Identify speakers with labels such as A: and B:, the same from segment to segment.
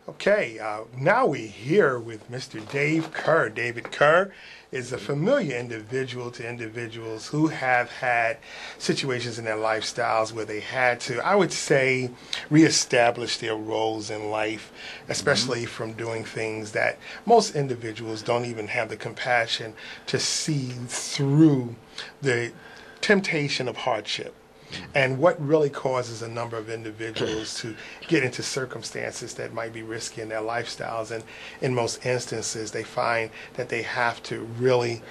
A: Okay, now we're here with Mr. Dave Kerr. David Kerr is a familiar individual to individuals who have had situations in their lifestyles where they had to, I would say, reestablish their roles in life, especially from doing things that most individuals don't even have the compassion to see through the temptation of hardship. And what really causes a number of individuals to get into circumstances that might be risky in their lifestyles. And in most instances, they find that they have to really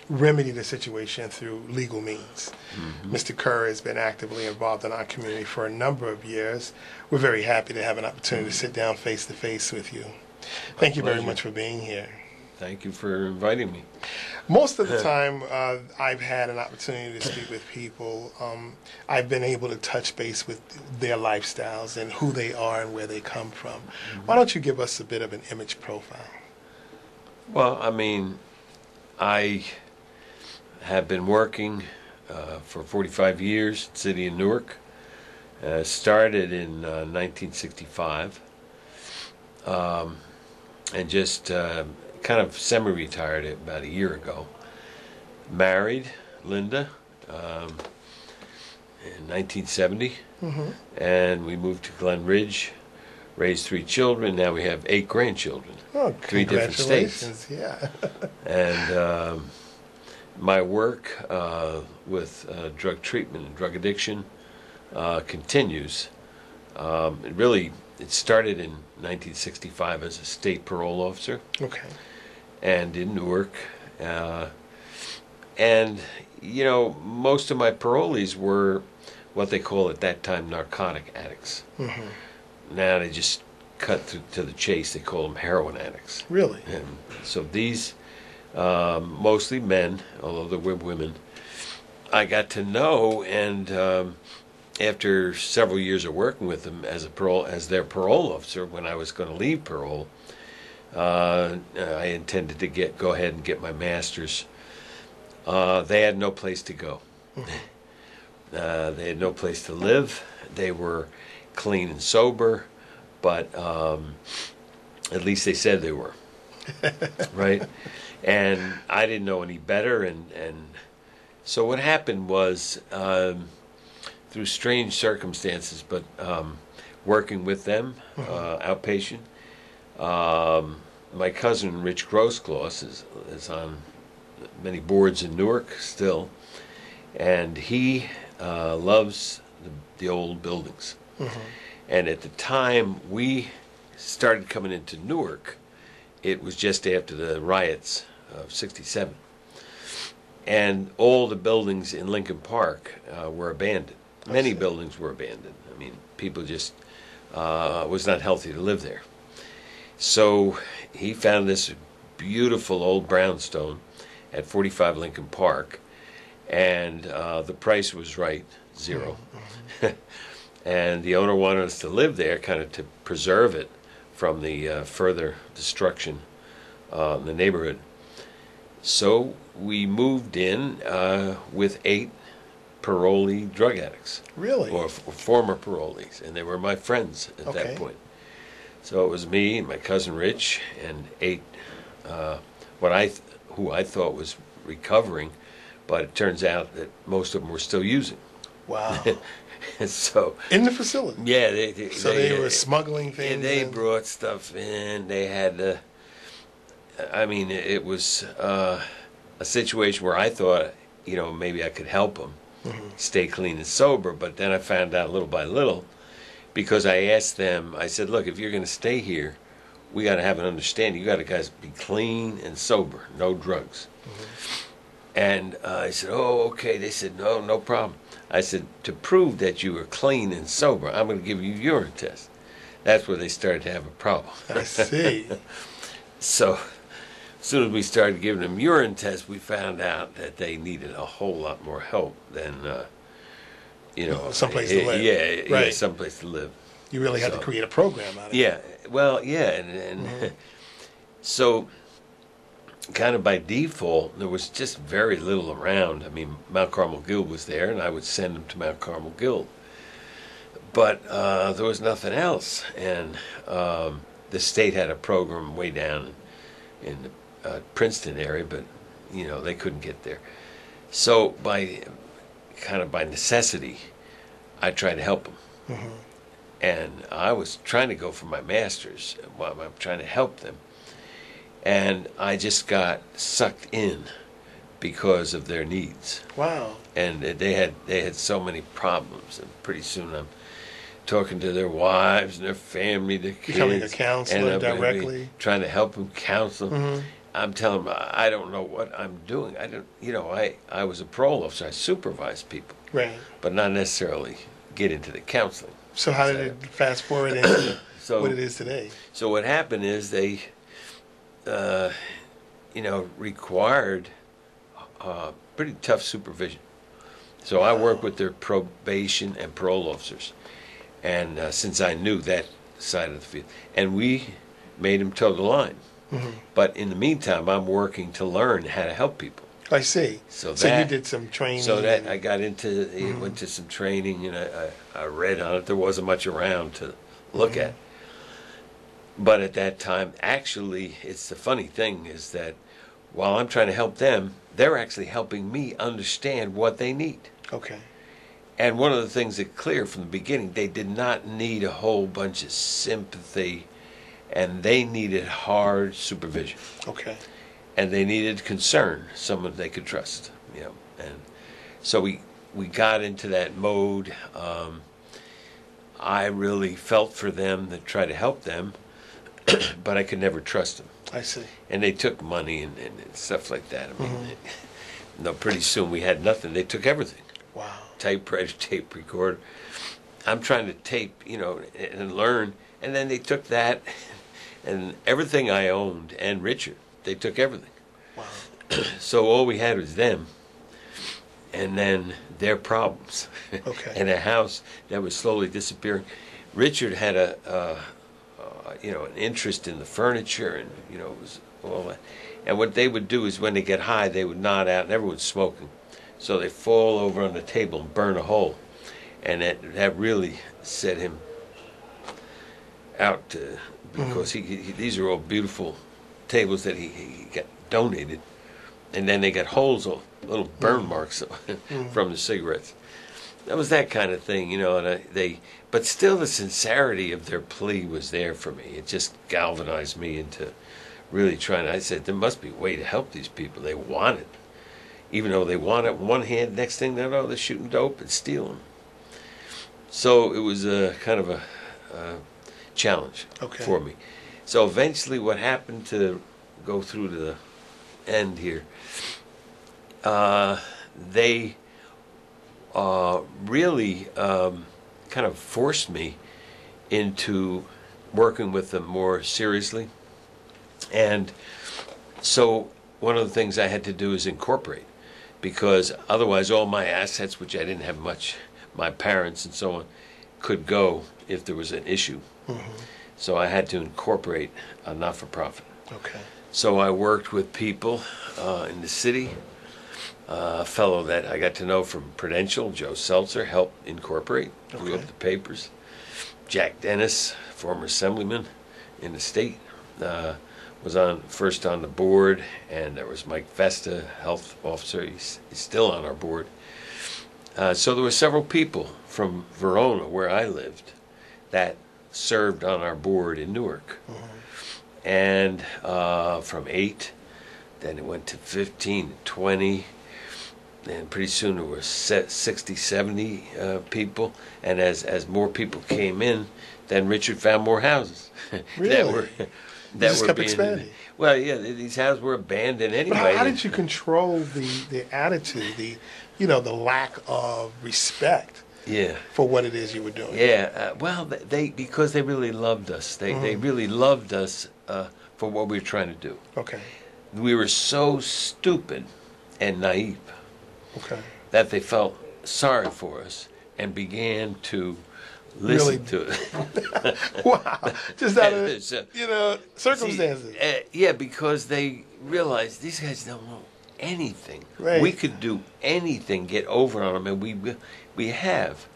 A: remedy the situation through legal means. Mr. Kerr has been actively involved in our community for a number of years. We're very happy to have an opportunity to sit down face to face with you. Thank you very much for being here.
B: Thank you for inviting me.
A: Most of the time I've had an opportunity to speak with people, I've been able to touch base with their lifestyles and who they are and where they come from. Why don't you give us a bit of an image profile?
B: Well, I mean, I have been working for 45 years in the city of Newark. Started in 1965 and just kind of semi-retired about a year ago. Married Linda in 1970, and we moved to Glen Ridge, raised 3 children. Now we have 8 grandchildren,
A: Oh,
B: 3 different states.
A: Yeah.
B: And my work with drug treatment and drug addiction continues. It started in 1965 as a state parole officer.
A: Okay.
B: And in Newark. And, you know, most of my parolees were what they call at that time narcotic addicts. Now they just cut to the chase. They call them heroin addicts.
A: Really?
B: And so these, mostly men, although there were women, I got to know, and after several years of working with them as their parole officer, when I was going to leave parole, I intended to go ahead and get my master's. They had no place to go. They had no place to live. They were clean and sober, but at least they said they were. Right? And I didn't know any better. And so what happened was, through strange circumstances, but working with them, outpatient, my cousin Rich Grossgloss is on many boards in Newark still, and he loves the old buildings. And at the time we started coming into Newark, it was just after the riots of '67, and all the buildings in Lincoln Park were abandoned. Many buildings were abandoned. I mean, people just was not healthy to live there. So he found this beautiful old brownstone at 45 Lincoln Park, and the price was right, $0. And the owner wanted us to live there, kind of to preserve it from the further destruction in the neighborhood. So we moved in with 8 parolee drug addicts.
A: Really?
B: Or former parolees, and they were my friends at that point. So it was me and my cousin Rich and 8 who I thought was recovering, but it turns out that most of them were still using.
A: Wow.
B: So
A: in the facility?
B: Yeah.
A: They were smoggling things?
B: They brought stuff in. They had I mean, it was a situation where I thought, maybe I could help them stay clean and sober, but then I found out little by little, because I asked them, I said, look, if you're going to stay here, we got to have an understanding. You got to guys be clean and sober, no drugs. And I said, oh, okay. They said, no problem. I said, to prove that you are clean and sober, I'm going to give you a urine test. That's where they started to have a problem.
A: I see.
B: So as soon as we started giving them urine tests, we found out that they needed a whole lot more help than,
A: someplace to live.
B: Yeah, someplace to live.
A: You really had to create a program out of it.
B: Yeah, well, yeah, and so kind of by default, there was just very little around. I mean, Mount Carmel Guild was there, and I would send them to Mount Carmel Guild. but there was nothing else. And the state had a program way down in the Princeton area, but they couldn't get there. So by necessity, I tried to help them.
A: Mm-hmm.
B: And I was trying to go for my master's while I'm trying to help them. And I just got sucked in because of their needs.
A: Wow.
B: And they had so many problems, and pretty soon I'm talking to their wives and their family, their kids.
A: Becoming a counselor
B: and I'm
A: directly.
B: Trying to help them counsel.
A: Mm-hmm.
B: I'm telling them I don't know what I'm doing. I was a parole officer. I supervised people.
A: Right.
B: But not necessarily get into the counseling.
A: So how did it fast forward into what it is today?
B: So what happened is they, required pretty tough supervision. So I worked with their probation and parole officers, and since I knew that side of the field, and we made them toe the line.
A: Mm-hmm.
B: But in the meantime, I'm working to learn how to help people.
A: I see. So you did some training.
B: So that I got into, went to some training, and I read on it. There wasn't much around to look at. But at that time, actually, it's the funny thing is that while I'm trying to help them, they're actually helping me understand what they need.
A: Okay.
B: And one of the things that clear from the beginning, they did not need a whole bunch of sympathy, and they needed hard supervision.
A: Okay.
B: And they needed concern, someone they could trust, And so we got into that mode. I really felt for them to try to help them, but I could never trust them.
A: I see.
B: And they took money and stuff like that. I mean, pretty soon we had nothing. They took everything.
A: Wow.
B: Typewriter, tape recorder. I'm trying to tape, and learn. And then they took that and everything I owned, and Richard. They took everything.
A: Wow.
B: So all we had was them, and then their problems.
A: Okay.
B: And a house that was slowly disappearing. Richard had an interest in the furniture, and it was all that. And what they would do is when they get high, they would nod out, and everyone's smoking, so they fall over on the table and burn a hole, and that really set him out because these are all beautiful tables that he got donated, and then they got holes, little burn marks from the cigarettes. That was that kind of thing, and but still the sincerity of their plea was there for me. It just galvanized me into really trying. I said, there must be a way to help these people. They want it. Even though they want it on one hand, next thing they know, they're shooting dope and stealing. So it was a kind of a challenge for me. So eventually what happened, to go through to the end here, they really kind of forced me into working with them more seriously. And so one of the things I had to do is incorporate, because otherwise all my assets, which I didn't have much, my parents and so on, could go if there was an issue. So I had to incorporate a not-for-profit.
A: Okay.
B: So I worked with people in the city. A fellow that I got to know from Prudential, Joe Seltzer, helped incorporate, blew up the papers. Jack Dennis, former assemblyman in the state, was first on the board, and there was Mike Vesta, health officer. He's still on our board. So there were several people from Verona, where I lived, that served on our board in Newark. And from 8, then it went to 15, 20, and pretty soon there were 60, 70 people. And as more people came in, then Richard found more houses.
A: Really?
B: that
A: just
B: were
A: kept
B: being,
A: expanding.
B: Well, yeah, these houses were abandoned anyway.
A: But how did you control the attitude, the lack of respect for what it is you were doing?
B: Yeah, well, because they really loved us. They really loved us for what we were trying to do.
A: Okay.
B: We were so stupid and naive that they felt sorry for us and began to listen to it.
A: Wow. Just out of, circumstances.
B: Yeah, because they realized these guys don't know anything.
A: Right.
B: We could do anything, get over on them, and we have.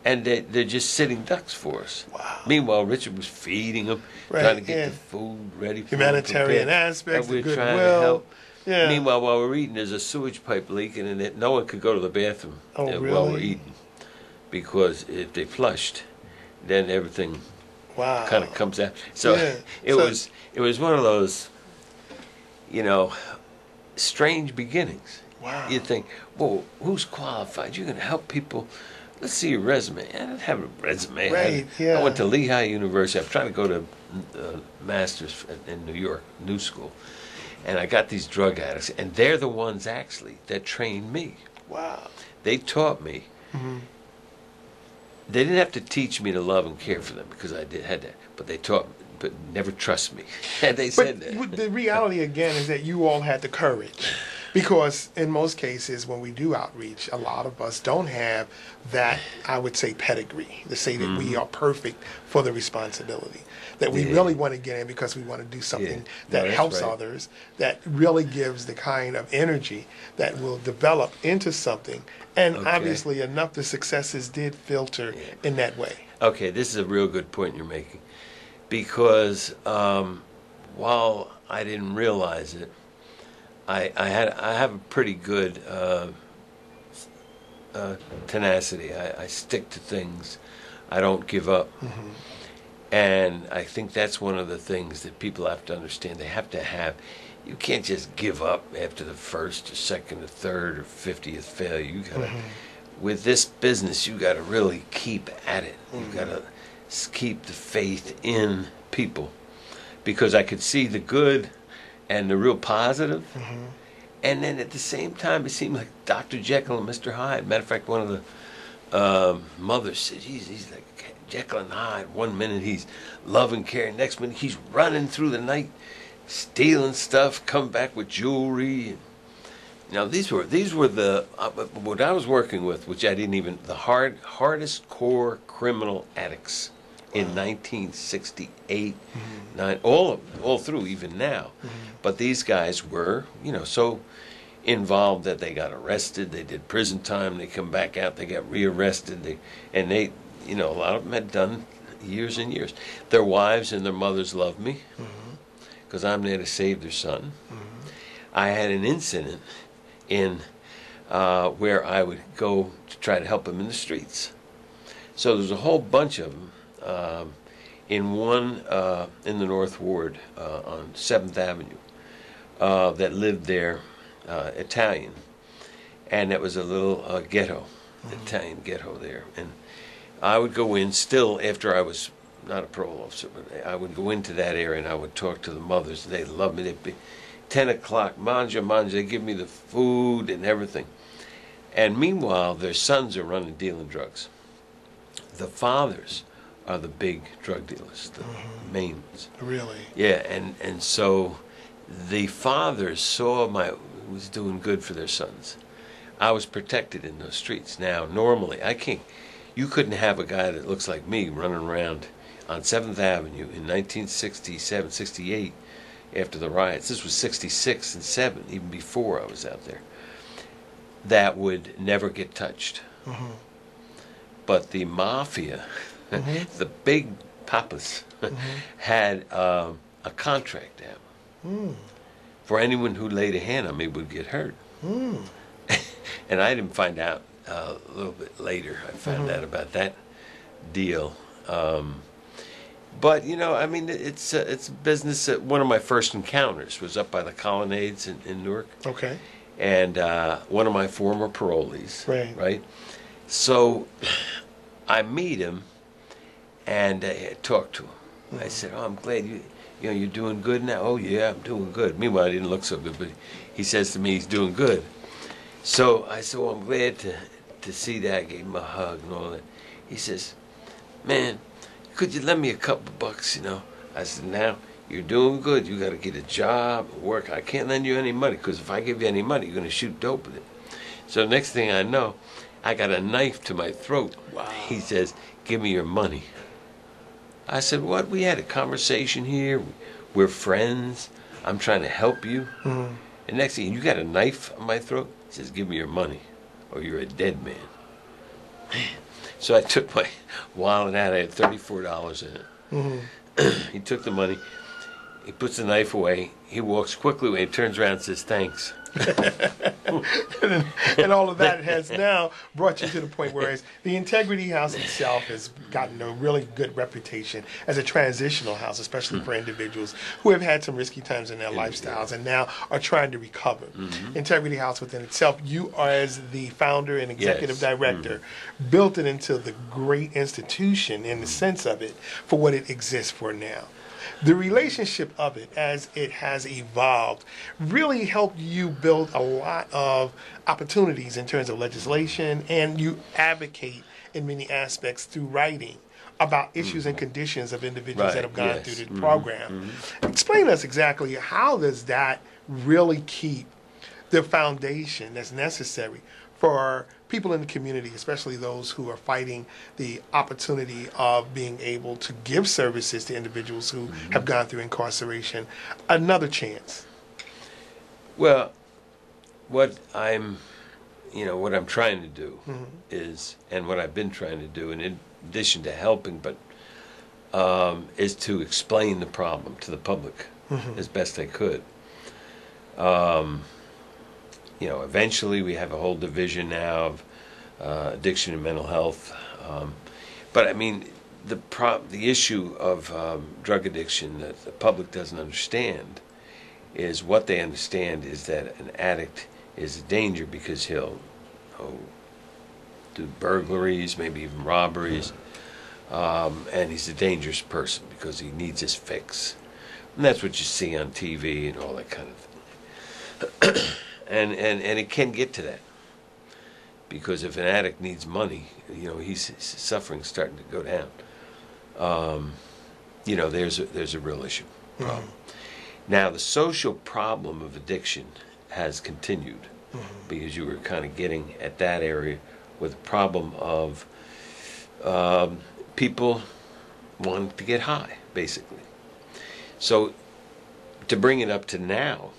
B: And they're just sitting ducks for us.
A: Wow.
B: Meanwhile, Richard was feeding them,
A: Right,
B: trying to get
A: yeah.
B: the food ready for
A: Humanitarian
B: them,
A: aspects,
B: and
A: the
B: we're trying to
A: goodwill.
B: help.
A: Yeah.
B: Meanwhile, while we're eating, there's a sewage pipe leaking, and no one could go to the bathroom
A: Oh,
B: while we're
A: really?
B: eating, because if they flushed, then everything
A: Wow.
B: kind of comes out. So
A: Yeah.
B: it was one of those, strange beginnings.
A: Wow.
B: You think, well, who's qualified? You're going to help people. Let's see your resume. I didn't have a resume.
A: Right, yeah.
B: I went to Lehigh University. I'm trying to go to master's in New York, New School. And I got these drug addicts, and they're the ones actually that trained me.
A: Wow.
B: They taught me.
A: Mm-hmm.
B: They didn't have to teach me to love and care for them because I had that, but they taught me, but never trust me. And they said that.
A: But the reality again is that you all had the courage, because in most cases when we do outreach, a lot of us don't have that, I would say, pedigree to say that we are perfect for the responsibility. That we really want to get in because we want to do something that
B: that's
A: helps
B: right.
A: others, that really gives the kind of energy that will develop into something. And obviously enough the successes did filter in that way.
B: Okay, this is a real good point you're making, because while I didn't realize it, I have a pretty good tenacity. I stick to things. I don't give up. Mm-hmm. And I think that's one of the things that people have to understand. They have to have. You can't just give up after the first or second or third or 50th failure. You gotta, with this business, you gotta really keep at it. You gotta keep the faith in people, because I could see the good and the real positive. And then at the same time, it seemed like Dr. Jekyll and Mr. Hyde. Matter of fact, one of the mothers said, he's like Jekyll and Hyde. One minute he's love and care, next minute he's running through the night, stealing stuff, come back with jewelry. Now these were the what I was working with, which I didn't even, the hardest core criminal addicts in 1968, all through even now. But these guys were, so involved that they got arrested, they did prison time, they come back out, they got rearrested, they a lot of them had done years and years. Their wives and their mothers loved me because I'm there to save their son. I had an incident in where I would go to try to help them in the streets. So there's a whole bunch of them in one in the North Ward on 7th Avenue that lived there, Italian, and it was a little ghetto, Italian ghetto there. And I would go in still after I was not a parole officer, but I would go into that area and I would talk to the mothers. They loved me. They'd be 10 o'clock, manja, they give me the food and everything. And meanwhile, their sons are running, dealing drugs. The fathers are the big drug dealers, the main ones.
A: Really?
B: Yeah, and so the fathers saw was doing good for their sons. I was protected in those streets. Now, normally, you couldn't have a guy that looks like me running around on 7th Avenue in 1967, 68, after the riots. This was 66 and 7, even before I was out there. That would never get touched. But the mafia, the big papas, had a contract out. For anyone who laid a hand on me would get hurt. And I didn't find out a little bit later. I found out about that deal. But it's a business. One of my first encounters was up by the Colonnades in Newark.
A: Okay.
B: And one of my former parolees.
A: Right.
B: So I meet him and I talk to him. I said, "Oh, I'm glad you're doing good now." "Oh yeah, I'm doing good." Meanwhile, I didn't look so good, but he says to me he's doing good. So I said, "Well, I'm glad to see that." I gave him a hug and all that. He says, "Man, could you lend me a couple bucks, I said, "Now, you're doing good. You got to get a job, work. I can't lend you any money, because if I give you any money, you're going to shoot dope with it." So next thing I know, I got a knife to my throat. Wow. He says, "Give me your money." I said, "What? We had a conversation here. We're friends. I'm trying to help you." And next thing, "You got a knife on my throat?" He says, "Give me your money, or you're a dead man." Man. So I took my wallet out. I had $34 in it.
A: Mm-hmm.
B: He took the money. He puts the knife away. He walks quickly away. He turns around and says, "Thanks."
A: And all of that has now brought you to the point where the Integrity House itself has gotten a really good reputation as a transitional house, especially for individuals who have had some risky times in their lifestyles and now are trying to recover. Integrity House within itself, you are, as the founder and executive director, built it into the great institution in the sense of it for what it exists for now. The relationship of it as it has evolved really helped you build a lot of opportunities in terms of legislation, and you advocate in many aspects through writing about issues and conditions of individuals that have gone through the program. Explain to us exactly how does that really keep the foundation that's necessary for people in the community, especially those who are fighting the opportunity of being able to give services to individuals who have gone through incarceration, another chance?
B: Well, what I'm trying to do is, and what I've been trying to do, and in addition to helping, but is to explain the problem to the public as best I could. Eventually we have a whole division now of addiction and mental health. But I mean, the issue of drug addiction that the public doesn't understand is, what they understand is that an addict is a danger because he'll do burglaries, maybe even robberies, and he's a dangerous person because he needs his fix. And that's what you see on TV and all that kind of thing. And it can get to that, because if an addict needs money, his suffering's starting to go down. There's a real issue. Now, the social problem of addiction has continued, because you were kind of getting at that area with the problem of people wanting to get high, basically. So, to bring it up to now,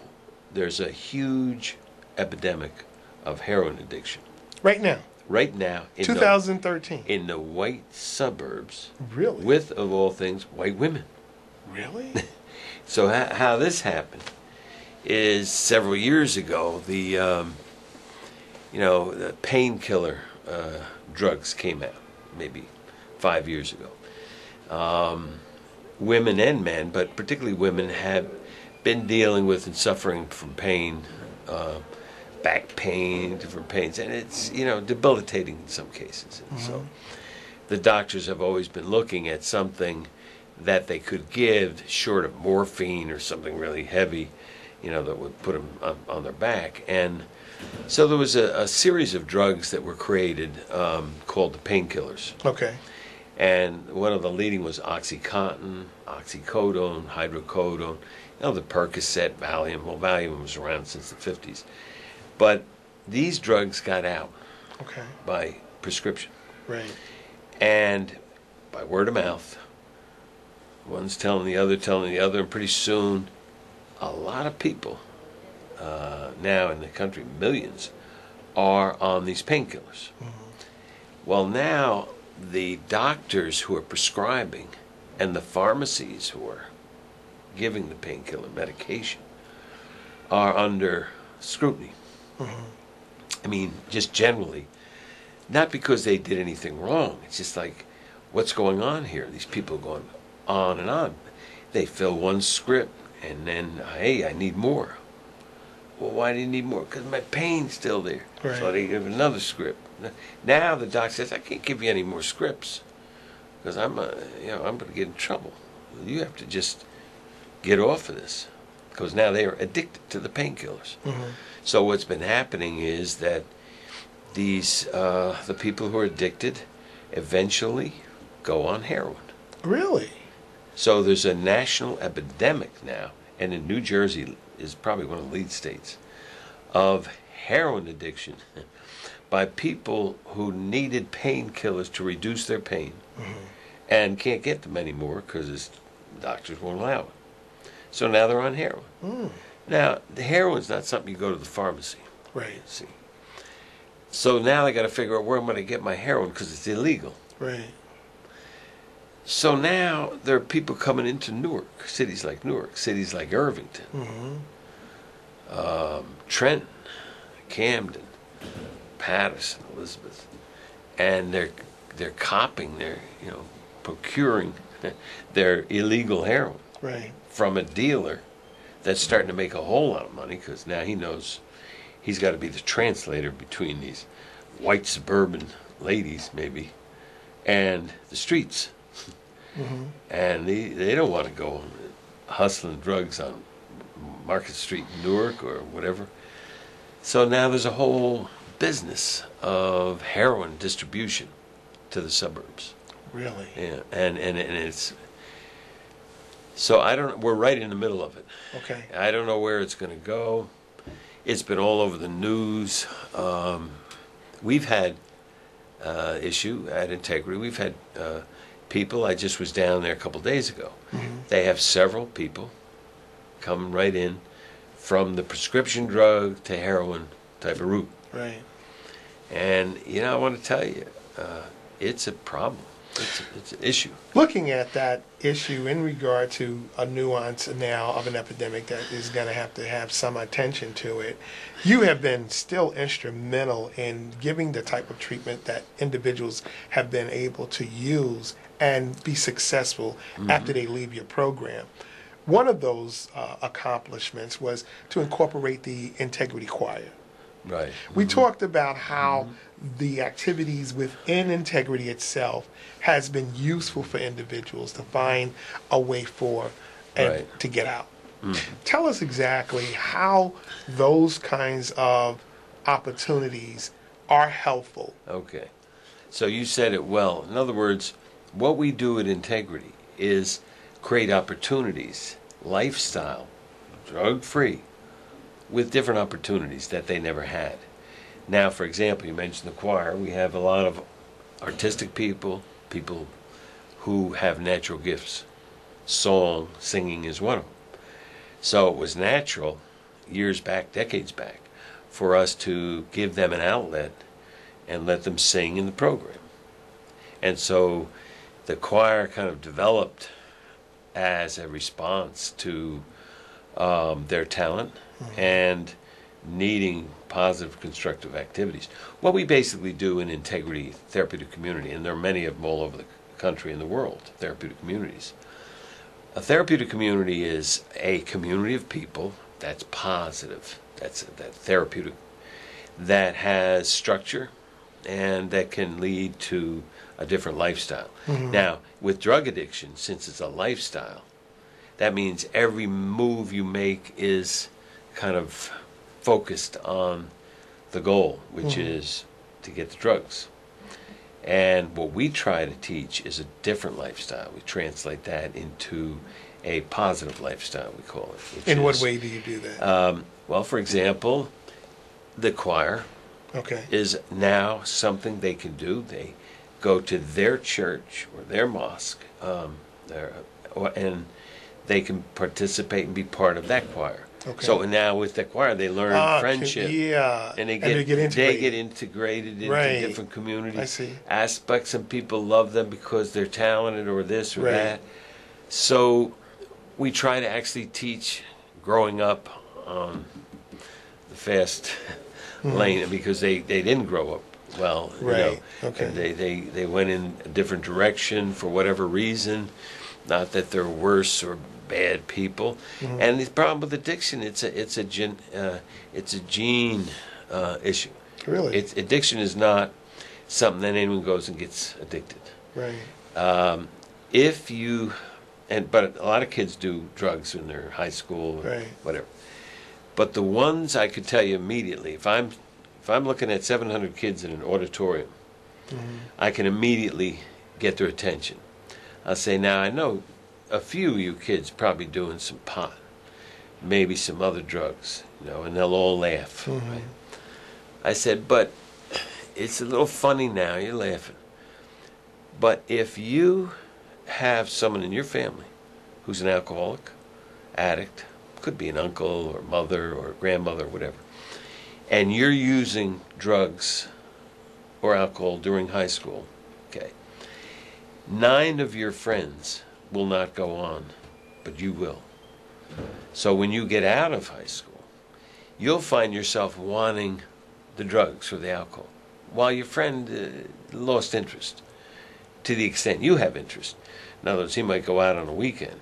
B: there's a huge epidemic of heroin addiction.
A: Right now?
B: Right now. In
A: 2013?
B: In the white suburbs.
A: Really?
B: With, of all things, white women.
A: Really?
B: So how this happened is, several years ago, the painkiller drugs came out, maybe 5 years ago. Women and men, but particularly women, have been dealing with and suffering from pain, back pain, different pains, and it's debilitating in some cases. And so the doctors have always been looking at something that they could give short of morphine or something really heavy, that would put them on their back. And so there was a series of drugs that were created called the painkillers.
A: Okay.
B: And one of the leading was OxyContin, oxycodone, hydrocodone, the Percocet, Valium. Well, Valium was around since the 50s. But these drugs got out by prescription.
A: Right. And
B: by word of mouth. One's telling the other, and pretty soon a lot of people now in the country, millions, are on these painkillers. Well, now the doctors who are prescribing and the pharmacies who are giving the painkiller medication are under scrutiny. I mean, just generally, not because they did anything wrong. It's just like, what's going on here? These people are going on and on. They fill one script, and then, hey, I need more. Well, why do you need more? Because my pain's still there.
A: Right.
B: So they give another script. Now the doc says, I can't give you any more scripts because I'm going to get in trouble. You have to just get off of this, because now they are addicted to the painkillers. So what's been happening is that these the people who are addicted eventually go on heroin.
A: Really?
B: So there's a national epidemic now, and in New Jersey is probably one of the lead states, of heroin addiction by people who needed painkillers to reduce their pain and can't get them anymore because doctors won't allow it. So now they're on heroin. Now, the heroin's not something you go to the pharmacy.
A: Right.
B: See, So now I got to figure out where I'm going to get my heroin because it's illegal.
A: Right.
B: So now there are people coming into Newark, cities like Newark, cities like Irvington, Trenton, Camden, Patterson, Elizabeth, and they're copying, procuring their illegal heroin from a dealer that's starting to make a whole lot of money because now he knows he's got to be the translator between these white suburban ladies, maybe, and the streets. And they don't want to go hustling drugs on Market Street in Newark or whatever. So now there's a whole business of heroin distribution to the suburbs.
A: Really?
B: Yeah, and it's so I don't. We're right in the middle of it.
A: Okay.
B: I don't know where it's going to go. It's been all over the news. We've had issue at Integrity. We've had people. I just was down there a couple days ago. They have several people come right in from the prescription drug to heroin type of route.
A: Right.
B: And I want to tell you, it's a problem. It's an issue.
A: Looking at that issue in regard to a nuance now of an epidemic that is going to have some attention to it, you have been still instrumental in giving the type of treatment that individuals have been able to use and be successful after they leave your program. One of those accomplishments was to incorporate the Integrity Choir.
B: Right.
A: We talked about how the activities within Integrity itself has been useful for individuals to find a way for and to get out. Tell us exactly how those kinds of opportunities are helpful.
B: Okay. So you said it well. In other words, what we do at Integrity is create opportunities, lifestyle, drug-free, with different opportunities that they never had. Now, for example, you mentioned the choir. We have a lot of artistic people who have natural gifts. Song, singing is one of them. So it was natural, years back, decades back, for us to give them an outlet and let them sing in the program. And so the choir kind of developed as a response to their talent and needing positive, constructive activities. What we basically do in Integrity Therapeutic Community, and there are many of them all over the country and the world, therapeutic communities. A therapeutic community is a community of people that's positive, that therapeutic, that has structure, and that can lead to a different lifestyle. Now, with drug addiction, since it's a lifestyle, that means every move you make is kind of focused on the goal, which is to get the drugs. And what we try to teach is a different lifestyle. We translate that into a positive lifestyle, we call it.
A: In what way do you do that?
B: Well, for example, the choir is now something they can do. They go to their church or their mosque, and they can participate and be part of that choir. So now with the choir, they learn friendship, and they get integrated into different community aspects, and people love them because they're talented or this or that. So we try to actually teach growing up on the fast lane because they didn't grow up well, and they went in a different direction for whatever reason. Not that they're worse or bad people. And the problem with addiction, it's a gene issue.
A: Really,
B: addiction is not something that anyone goes and gets addicted.
A: Right.
B: But a lot of kids do drugs in their high school, or whatever. But the ones I could tell you immediately, if I'm looking at 700 kids in an auditorium, I can immediately get their attention. I'll say, now I know a few of you kids probably doing some pot, maybe some other drugs, and they'll all laugh. Right? I said, but it's a little funny now, you're laughing. But if you have someone in your family who's an alcoholic, addict, could be an uncle or mother or grandmother or whatever, and you're using drugs or alcohol during high school, okay, 9 of your friends will not go on, but you will. So when you get out of high school, you'll find yourself wanting the drugs or the alcohol, while your friend lost interest to the extent you have interest. In other words, he might go out on a weekend,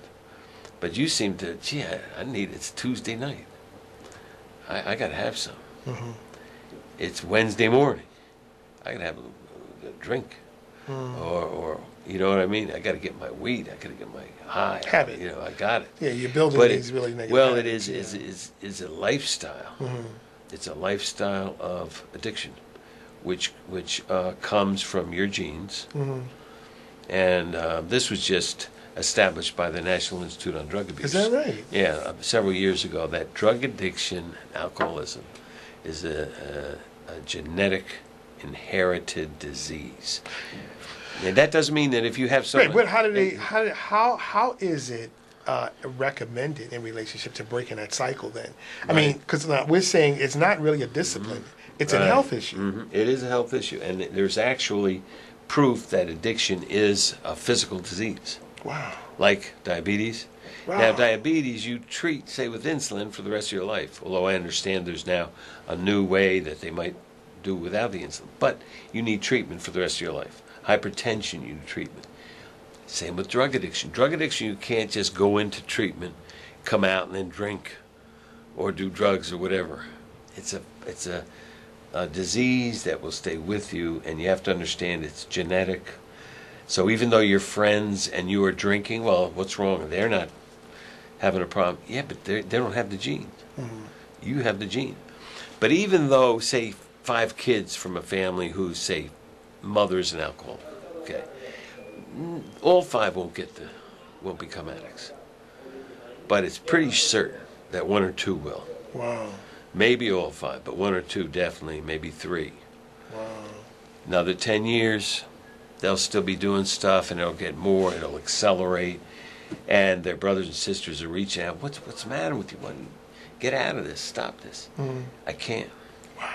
B: but you seem to, gee, I need it's Tuesday night. I got to have some. Mm-hmm. It's Wednesday morning. I got to have a drink. Or you know what I mean? I got to get my weed. I got to get my high.
A: Habit.
B: You know, I got it.
A: Yeah, you're building these really negative
B: well,
A: habits.
B: it is a lifestyle. Mm-hmm. It's a lifestyle of addiction, which comes from your genes. Mm-hmm. And this was just established by the National Institute on Drug Abuse.
A: Is that right?
B: Yeah, several years ago, that drug addiction, alcoholism, is a genetic inherited disease. And that doesn't mean that if you have some...
A: Right, but how is it recommended in relationship to breaking that cycle then? I mean, because we're saying it's not really a discipline. Mm-hmm. It's a health issue. Mm-hmm.
B: It is a health issue. And there's actually proof that addiction is a physical disease.
A: Wow.
B: Like diabetes. Wow. Now, diabetes you treat, say, with insulin for the rest of your life, although I understand there's now a new way that they might do without the insulin. But you need treatment for the rest of your life. Hypertension, you need treatment. Same with drug addiction. Drug addiction, you can't just go into treatment, come out and then drink or do drugs or whatever. It's a disease that will stay with you, and you have to understand it's genetic. So even though you're friends and you are drinking, well, what's wrong? They're not having a problem. Yeah, but they don't have the gene. Mm-hmm. You have the gene. But even though, say, 5 kids from a family who, say, mother's an alcoholic, okay, all 5 won't become addicts. But it's pretty certain that 1 or 2 will.
A: Wow.
B: Maybe all 5, but 1 or 2 definitely, maybe 3.
A: Wow.
B: Another 10 years, they'll still be doing stuff, and it'll get more, it'll accelerate, and their brothers and sisters are reaching out. What's the matter with you? Get out of this. Stop this. Mm-hmm. I can't.
A: Wow.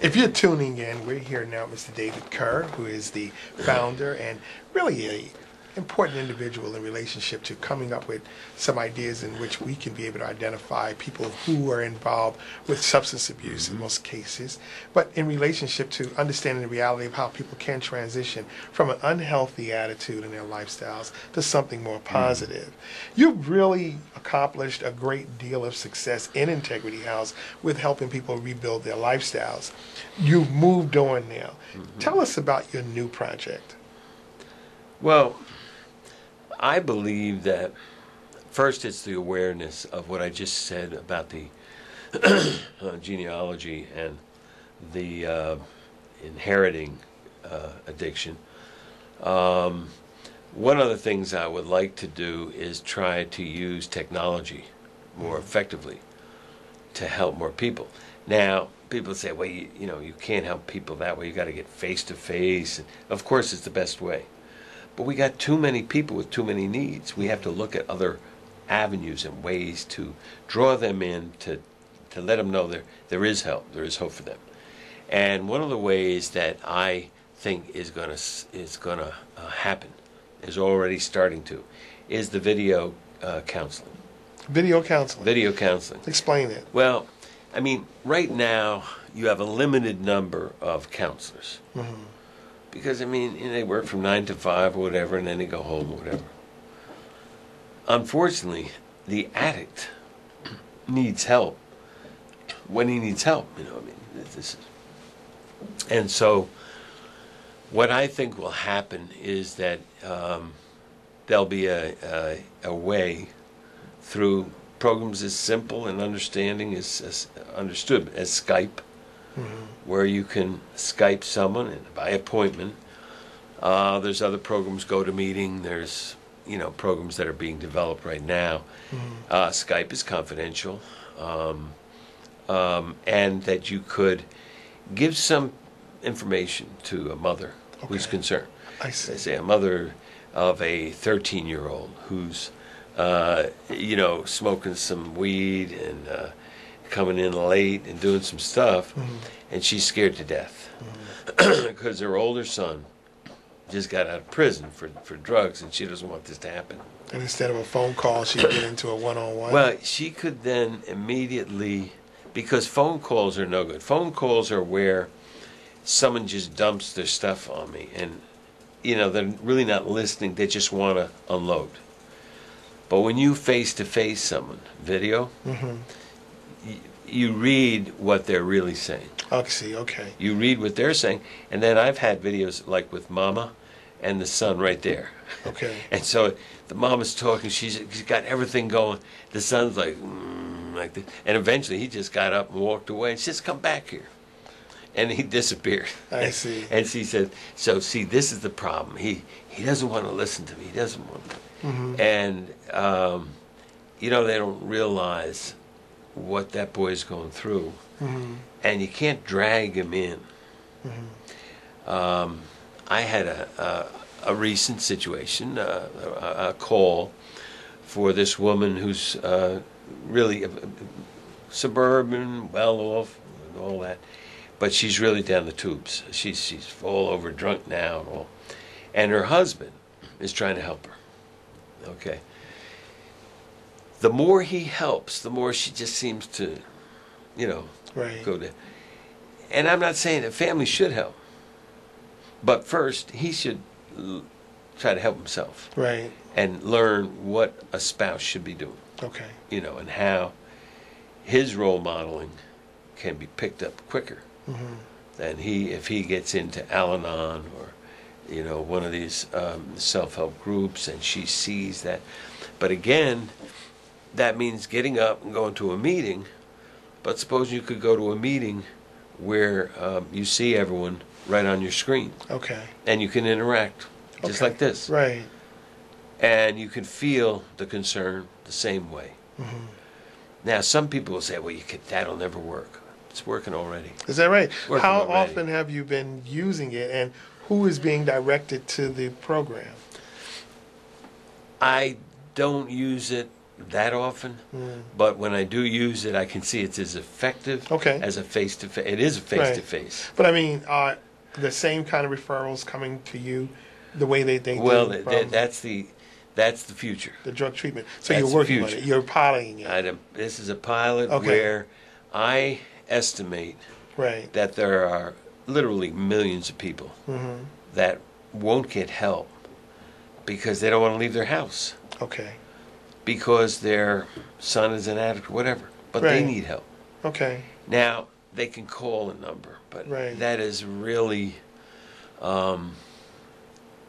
A: If you're tuning in, we're here now with Mr. David Kerr, who is the founder and really a important individual in relationship to coming up with some ideas in which we can be able to identify people who are involved with substance abuse in most cases, but in relationship to understanding the reality of how people can transition from an unhealthy attitude in their lifestyles to something more positive. You've really accomplished a great deal of success in Integrity House with helping people rebuild their lifestyles. You've moved on now. Tell us about your new project.
B: Well, I believe that first it's the awareness of what I just said about the genealogy and the inheriting addiction. One of the things I would like to do is try to use technology more effectively to help more people. Now, people say, well, you can't help people that way. You got to get face to face. Of course, it's the best way. But we got too many people with too many needs. We have to look at other avenues and ways to draw them in, to let them know there is help, there is hope for them. And one of the ways that I think is going to happen, is already starting to, is the video counseling.
A: Video counseling.
B: Video counseling.
A: Explain it.
B: Well, I mean, right now you have a limited number of counselors. Mm-hmm. Because, I mean, they work from 9 to 5 or whatever, and then they go home or whatever. Unfortunately, the addict needs help when he needs help. And so what I think will happen is that there'll be a way through programs as simple and understanding as understood as Skype, where you can Skype someone and by appointment. There's other programs, GoToMeeting. There's programs that are being developed right now. Skype is confidential, and that you could give some information to a mother who's concerned.
A: I see.
B: Say a mother of a 13-year-old who's smoking some weed and coming in late and doing some stuff, and she's scared to death because her older son just got out of prison for drugs, and she doesn't want this to happen.
A: And instead of a phone call, she'd get into a one-on-one?
B: Well, she could then immediately, because phone calls are no good. Phone calls are where someone just dumps their stuff on me, and, they're really not listening. They just want to unload. But when you face-to-face someone, video, you read what they're really saying.
A: Okay.
B: You read what they're saying, and then I've had videos like with Mama and the son right there.
A: Okay.
B: And so the mama's talking, she's got everything going. The son's like this. And eventually he just got up and walked away and says, "Come back here." And he disappeared.
A: I see.
B: And she said, "So see, this is the problem. He doesn't want to listen to me. He doesn't want to." And, they don't realize what that boy's going through. And you can't drag him in. I had a recent situation, a call for this woman who's really suburban, well off, and all that, but she's really down the tubes. She's all over drunk now and all. And her husband is trying to help her. Okay. The more he helps, the more she just seems to,
A: Right.
B: go to. And I'm not saying that family should help, but first he should try to help himself.
A: Right.
B: And learn what a spouse should be doing.
A: Okay.
B: And how his role modeling can be picked up quicker than if he gets into Al-Anon or one of these self-help groups, and she sees that. But again, that means getting up and going to a meeting. But suppose you could go to a meeting where you see everyone right on your screen.
A: Okay.
B: And you can interact just like this.
A: Right.
B: And you can feel the concern the same way. Now, some people will say, "Well, that'll never work." It's working already.
A: Is that right? How
B: already.
A: often have you been using it, and who is being directed to the program?
B: I don't use it that often, but when I do use it, I can see it's as effective as a face-to-face. It is a face-to-face.
A: But I mean, are the same kind of referrals coming to you the way they
B: Well,
A: do from
B: that's the future.
A: the drug treatment? So
B: That's
A: you're working
B: the
A: on it.
B: future.
A: You're piloting it.
B: This is a pilot
A: Okay.
B: where I estimate
A: Right.
B: that there are literally millions of people that won't get help because they don't want to leave their house,
A: Okay.
B: because their son is an addict or whatever, but they
A: Right.
B: need help.
A: Okay.
B: Now, they can call a number, but
A: Right.
B: that is really,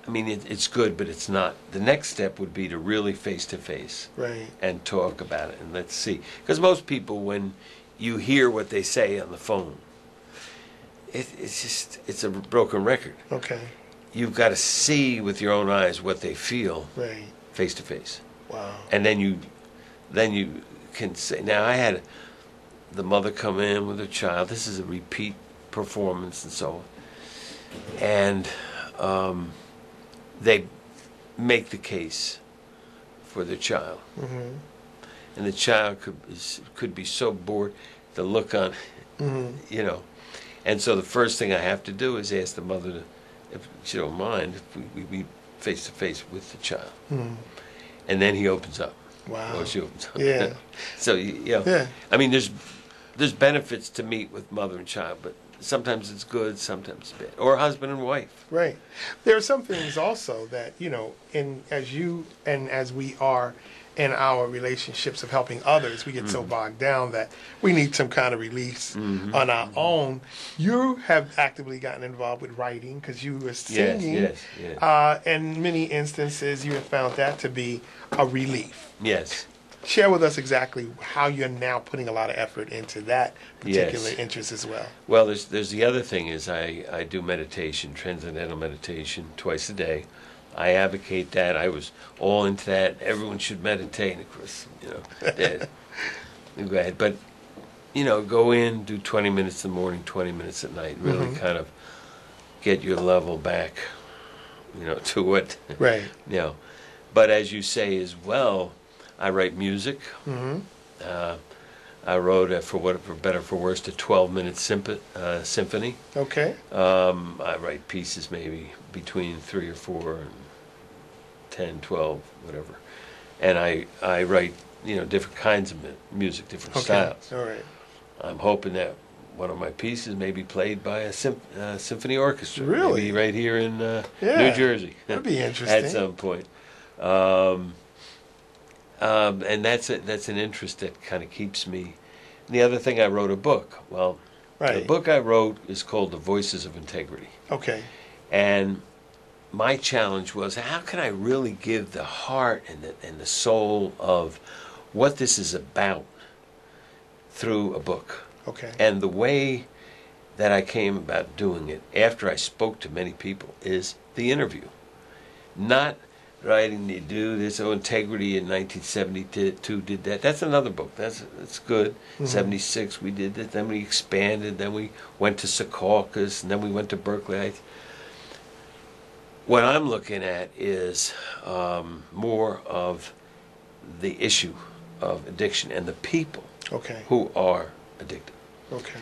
B: it's good, but it's not. The next step would be to really face-to-face
A: Right.
B: and talk about it, and let's see. Because most people, when you hear what they say on the phone, it's a broken record.
A: Okay.
B: You've got to see with your own eyes what they feel
A: Right.
B: face-to-face.
A: Wow.
B: And then you can say. Now, I had the mother come in with her child. This is a repeat performance and so on. And they make the case for their child. And the child could be so bored, the look on, And so the first thing I have to do is ask the mother to, if she don't mind, if we be face-to-face with the child. And then he opens up.
A: Wow.
B: Or she opens up.
A: Yeah.
B: So,
A: Yeah.
B: there's benefits to meet with mother and child, but sometimes it's good, sometimes it's bad. Or husband and wife.
A: Right. There are some things also that, as we are in our relationships of helping others, we get so bogged down that we need some kind of release on our own. You have actively gotten involved with writing because you were singing.
B: Yes.
A: In many instances, you have found that to be a relief.
B: Yes.
A: Share with us exactly how you're now putting a lot of effort into that particular interest as well.
B: Well, there's the other thing is I do meditation, transcendental meditation, twice a day. I advocate that. I was all into that. Everyone should meditate. And of course, go ahead. But, go in, do 20 minutes in the morning, 20 minutes at night. Really kind of get your level back, to what,
A: Right.
B: But as you say as well, I write music. I wrote, for better for worse, a 12-minute symphony.
A: Okay.
B: I write pieces maybe between 3 or 4 and 10, 12, whatever. And I write, different kinds of music, different styles.
A: All right.
B: I'm hoping that one of my pieces may be played by a symphony orchestra.
A: Really?
B: Maybe right here in New Jersey.
A: That'd be interesting.
B: At some point. And that's an interest that kind of keeps me. And the other thing, I wrote a book. Well, the book I wrote is called The Voices of Integrity.
A: Okay.
B: And my challenge was, how can I really give the heart and the soul of what this is about through a book?
A: Okay.
B: And the way that I came about doing it, after I spoke to many people, is the interview. Not writing, you do this, Integrity in 1972 did that. That's another book. That's good. Mm-hmm. 76 we did that. Then we expanded. Then we went to Secaucus. And then we went to Berkeley. What I'm looking at is more of the issue of addiction and the people who are addicted.
A: Okay.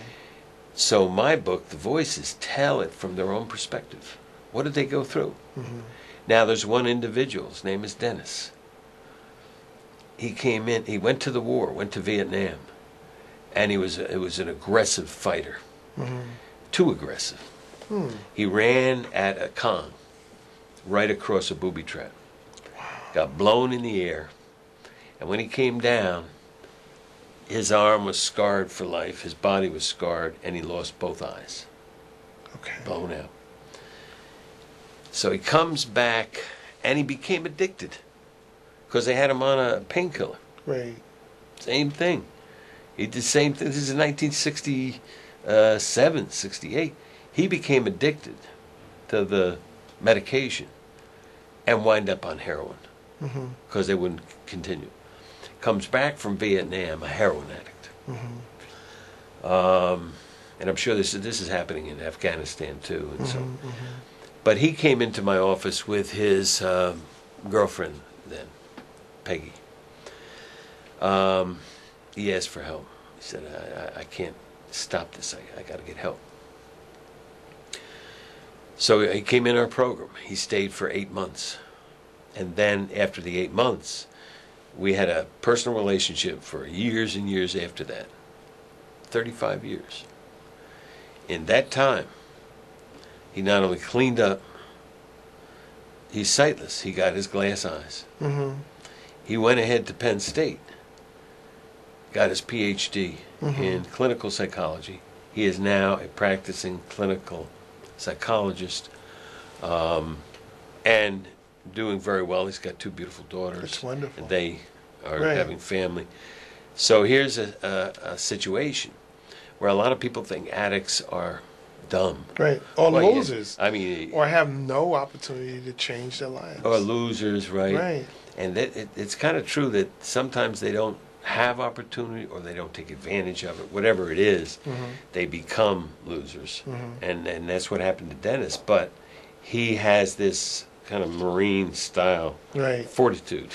B: So my book, The Voices, tell it from their own perspective. What did they go through? Mm-hmm. Now there's one individual, his name is Dennis. He came in, he went to the war, went to Vietnam, and it was an aggressive fighter. Mm-hmm. Too aggressive. He ran at a Kong, right across a booby trap. Wow. Got blown in the air, and when he came down, his arm was scarred for life, his body was scarred, and he lost both eyes.
A: Okay.
B: Blown out. So he comes back, and he became addicted because they had him on a painkiller.
A: Right.
B: Same thing. He did the same thing. This is in 1967, 68. He became addicted to the medication and wind up on heroin because they wouldn't continue. Comes back from Vietnam, a heroin addict. Mm-hmm. And I'm sure this is happening in Afghanistan too. And so. But he came into my office with his girlfriend then, Peggy. He asked for help. He said, I can't stop this. I got to get help. So he came in our program. He stayed for 8 months. And then after the 8 months, we had a personal relationship for years and years after that. 35 years. In that time, he not only cleaned up, he's sightless. He got his glass eyes. Mm-hmm. He went ahead to Penn State, got his PhD in clinical psychology. He is now a practicing clinical psychologist and doing very well. He's got 2 beautiful daughters.
A: That's wonderful.
B: And they are having family. So here's a situation where a lot of people think addicts are dumb.
A: Right. Or losers.
B: Yeah. I mean,
A: or have no opportunity to change their lives.
B: Or losers, right?
A: Right.
B: And it's kind of true that sometimes they don't have opportunity or they don't take advantage of it. Whatever it is, they become losers. And that's what happened to Dennis. But he has this kind of Marine style fortitude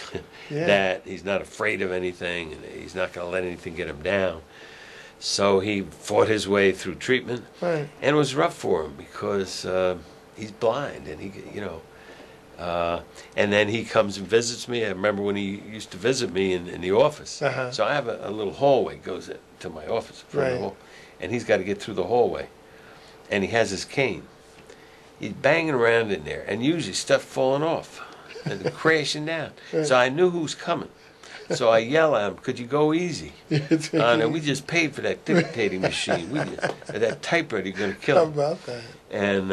B: that he's not afraid of anything and he's not going to let anything get him down. So he fought his way through treatment, and it was rough for him because he's blind, and and then he comes and visits me. I remember when he used to visit me in the office. So I have a little hallway goes to my office, and he's got to get through the hallway, and he has his cane. He's banging around in there, and usually stuff falling off and crashing down. So I knew who was coming. So I yell at him, "Could you go easy?" And we just paid for that dictating machine. That typewriter, you're going to kill him.
A: How about that?
B: And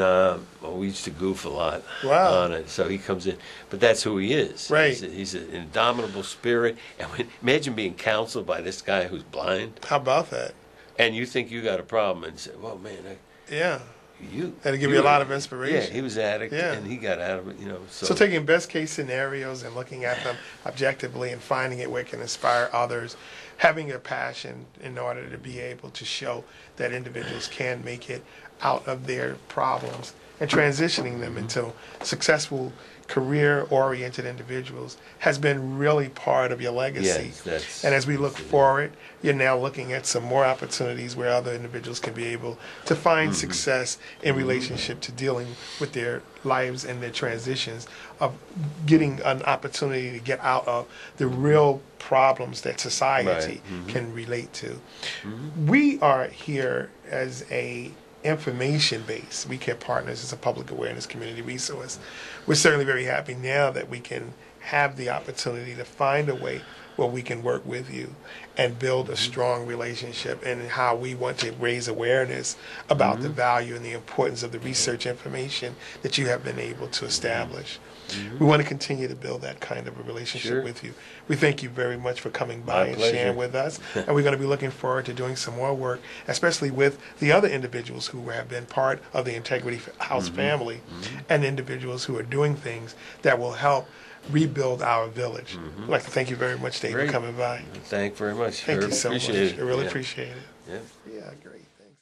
B: we used to goof a lot on it. So he comes in. But that's who he is.
A: Right.
B: He's an indomitable spirit. And imagine being counseled by this guy who's blind.
A: How about that?
B: And you think you got a problem and say, well, man.
A: That'll give you a lot of inspiration.
B: Yeah, he was an addict, and he got out of it,
A: So taking best case scenarios and looking at them objectively and finding it where it can inspire others, having a passion in order to be able to show that individuals can make it out of their problems and transitioning them into successful career-oriented individuals has been really part of your legacy.
B: Yes,
A: And as we look forward, you're now looking at some more opportunities where other individuals can be able to find success in relationship to dealing with their lives and their transitions, of getting an opportunity to get out of the real problems that society can relate to. We are here as a information base. We Care Partners is a public awareness community resource. We're certainly very happy now that we can have the opportunity to find a way where we can work with you and build a strong relationship, and how we want to raise awareness about the value and the importance of the research information that you have been able to establish. We want to continue to build that kind of a relationship with you. We thank you very much for coming by and sharing with us. And we're going to be looking forward to doing some more work, especially with the other individuals who have been part of the Integrity House family, and individuals who are doing things that will help rebuild our village. I'd like to thank you very much, Dave, for coming by.
B: Thank you very much.
A: Thank you so much.
B: Appreciate it.
A: I really appreciate it.
B: Yeah.